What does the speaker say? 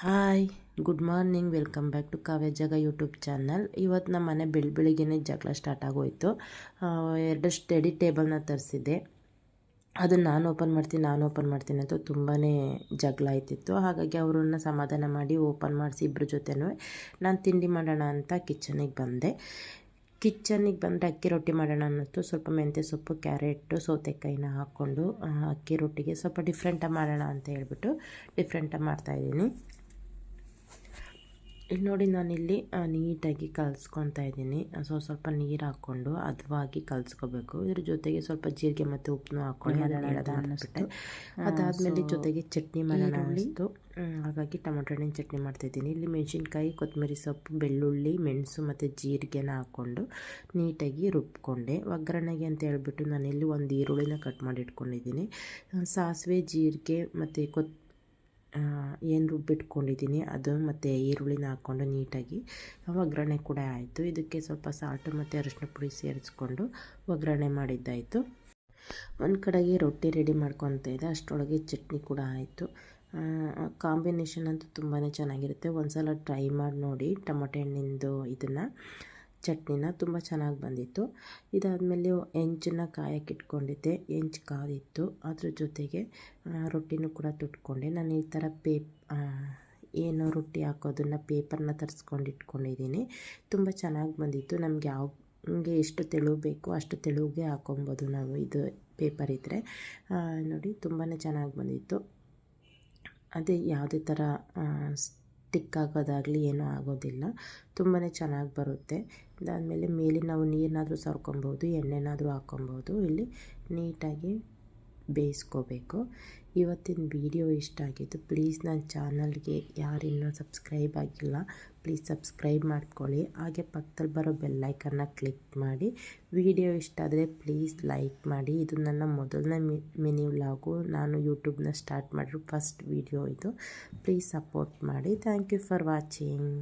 Hi, good morning. Welcome back to Kavya ಜಾಗ YouTube channel. ಇವತ್ತು ನಮ್ಮ ಮನೆ ಬೆಳಿಗ್ಗೆನೇ ಜಗಳ ಸ್ಟಾರ್ಟ್ ಆಗೋಯಿತು. ಎರಡು ಸ್ಟಡಿ ಟೇಬಲ್ನ ತರಿಸಿದ್ದೆ. ಅದನ್ನು ನಾನು ಓಪನ್ ಮಾಡ್ತೀನಿ ಅಂತ ತುಂಬಾ ಜಗಳ ಆಯ್ತಿತ್ತು. ಹಾಗಾಗಿ ಅವರನ್ನು ಸಮಾಧಾನ ಮಾಡಿ ಓಪನ್ ಮಾಡಿಸಿ ಇಬ್ಬರ ಜೊತೆನೂ ನಾನು ತಿಂಡಿ ಮಾಡೋಣ ಅಂತ ಕಿಚನಿಗೆ ಬಂದೆ. ಕಿಚನಿಗೆ ಬಂದರೆ ಅಕ್ಕಿ ರೊಟ್ಟಿ ಮಾಡೋಣ ಅನ್ನಿಸ್ತು. ಸ್ವಲ್ಪ ಮೆಂತ್ಯ ಸೊಪ್ಪು, ಕ್ಯಾರೆಟು, ಸೌತೆಕಾಯಿನ ಹಾಕ್ಕೊಂಡು ಅಕ್ಕಿ ರೊಟ್ಟಿಗೆ ಸ್ವಲ್ಪ ಡಿಫ್ರೆಂಟಾಗಿ ಮಾಡೋಣ ಅಂತ ಹೇಳ್ಬಿಟ್ಟು ಡಿಫ್ರೆಂಟಾಗಿ ಮಾಡ್ತಾಯಿದ್ದೀನಿ. ಇಲ್ಲಿ ನೋಡಿ, ನಾನಿಲ್ಲಿ ನೀಟಾಗಿ ಕಲಿಸ್ಕೊತಾ ಇದ್ದೀನಿ. ಸ್ವಲ್ಪ ನೀರು ಹಾಕ್ಕೊಂಡು ಹದವಾಗಿ ಕಲಿಸ್ಕೋಬೇಕು. ಇದ್ರ ಜೊತೆಗೆ ಸ್ವಲ್ಪ ಜೀರಿಗೆ ಮತ್ತು ಉಪ್ಪನ್ನು ಹಾಕ್ಕೊಂಡು ಅದನ್ನು ಅನ್ನಿಸ್ಬಿಟ್ಟು ಅದಾದಮೇಲೆ ಜೊತೆಗೆ ಚಟ್ನಿ ಮಾಡೋಣ ಅನ್ನಿಸ್ತು. ಹಾಗಾಗಿ ಟೊಮೊಟೊ ಹಣ್ಣಿನ ಚಟ್ನಿ ಮಾಡ್ತಾಯಿದ್ದೀನಿ. ಇಲ್ಲಿ ಮೆಣಸಿನ್ಕಾಯಿ, ಕೊತ್ತಂಬರಿ ಸೊಪ್ಪು, ಬೆಳ್ಳುಳ್ಳಿ, ಮೆಣಸು ಮತ್ತು ಜೀರಿಗೆನ ಹಾಕ್ಕೊಂಡು ನೀಟಾಗಿ ರುಬ್ಕೊಂಡೆ. ಒಗ್ಗರಣೆಗೆ ಅಂತ ಹೇಳ್ಬಿಟ್ಟು ನಾನಿಲ್ಲಿ ಒಂದು ಈರುಳ್ಳಿನ ಕಟ್ ಮಾಡಿ ಇಟ್ಕೊಂಡಿದ್ದೀನಿ. ಸಾಸಿವೆ, ಜೀರಿಗೆ ಮತ್ತು ಏನು ರುಬ್ಬಿಟ್ಕೊಂಡಿದ್ದೀನಿ ಅದು ಮತ್ತು ಈರುಳ್ಳಿನ ಹಾಕ್ಕೊಂಡು ನೀಟಾಗಿ ಒಗ್ಗರಣೆ ಕೂಡ ಆಯಿತು. ಇದಕ್ಕೆ ಸ್ವಲ್ಪ ಸಾಲ್ಟು ಮತ್ತು ಅರಿಶಿನ ಪುಡಿ ಸೇರಿಸ್ಕೊಂಡು ಒಗ್ಗರಣೆ ಮಾಡಿದ್ದಾಯಿತು. ಒಂದು ಕಡೆಗೆ ರೊಟ್ಟಿ ರೆಡಿ ಮಾಡ್ಕೊತ ಇದೆ, ಅಷ್ಟರೊಳಗೆ ಚಟ್ನಿ ಕೂಡ ಆಯಿತು. ಕಾಂಬಿನೇಷನ್ ಅಂತೂ ತುಂಬಾ ಚೆನ್ನಾಗಿರುತ್ತೆ. ಒಂದು ಸಲ ಟ್ರೈ ಮಾಡಿ ನೋಡಿ ಟೊಮೊಟೊ ಹಣ್ಣಿಂದು ಇದನ್ನು ಚಟ್ನಿನ, ತುಂಬ ಚೆನ್ನಾಗಿ ಬಂದಿತ್ತು. ಇದಾದಮೇಲೆ ಹೆಂಚನ್ನು ಕಾಯಕ್ಕೆ ಇಟ್ಕೊಂಡಿದ್ದೆ. ಹೆಂಚು ಕಾದಿತ್ತು. ಅದ್ರ ಜೊತೆಗೆ ರೊಟ್ಟಿನೂ ಕೂಡ ತುಟ್ಕೊಂಡೆ. ನಾನು ಈ ಥರ ಏನು ರೊಟ್ಟಿ ಹಾಕೋದನ್ನು ಪೇಪರ್ನ ತರಿಸ್ಕೊಂಡು ಇಟ್ಕೊಂಡಿದ್ದೀನಿ. ತುಂಬ ಚೆನ್ನಾಗಿ ಬಂದಿತ್ತು. ನಮಗೆ ನಮಗೆ ಎಷ್ಟು ತೆಳು ಬೇಕೋ ಅಷ್ಟು ತೆಳುಗೆ ಹಾಕೊಬೋದು ನಾವು, ಇದು ಪೇಪರ್ ಇದ್ದರೆ. ನೋಡಿ, ತುಂಬಾ ಚೆನ್ನಾಗಿ ಬಂದಿತ್ತು. ಅದೇ ಯಾವುದೇ ಥರ ಸ್ಟಿಕ್ ಆಗೋದಾಗಲಿ ಏನೂ ಆಗೋದಿಲ್ಲ, ತುಂಬಾ ಚೆನ್ನಾಗಿ ಬರುತ್ತೆ. ಅದಾದಮೇಲೆ ಮೇಲೆ ನಾವು ನೀರನ್ನಾದರೂ ಸರ್ಕೊಬೋದು, ಎಣ್ಣೆನಾದರೂ ಹಾಕ್ಕೊಬೋದು. ಇಲ್ಲಿ ನೀಟಾಗಿ ಬೇಯಿಸ್ಕೋಬೇಕು. ಇವತ್ತಿನ ವಿಡಿಯೋ ಇಷ್ಟ ಆಗಿತ್ತು. ಪ್ಲೀಸ್ ನನ್ನ ಚಾನಲ್ಗೆ ಯಾರಿನ್ನೂ ಸಬ್ಸ್ಕ್ರೈಬ್ ಆಗಿಲ್ಲ, ಪ್ಲೀಸ್ ಸಬ್ಸ್ಕ್ರೈಬ್ ಮಾಡ್ಕೊಳ್ಳಿ. ಹಾಗೆ ಪಕ್ಕದಲ್ಲಿ ಬರೋ ಬೆಲ್ಲೈಕನ್ನ ಕ್ಲಿಕ್ ಮಾಡಿ. ವಿಡಿಯೋ ಇಷ್ಟ ಆದರೆ ಪ್ಲೀಸ್ ಲೈಕ್ ಮಾಡಿ. ಇದು ನನ್ನ ಮೊದಲನೇ ಮಿನಿ ವ್ಲಾಗು. ನಾನು ಯೂಟ್ಯೂಬ್ನ ಸ್ಟಾರ್ಟ್ ಮಾಡಿರೋ ಫಸ್ಟ್ ವಿಡಿಯೋ ಇದು. ಪ್ಲೀಸ್ ಸಪೋರ್ಟ್ ಮಾಡಿ. Thank you for watching.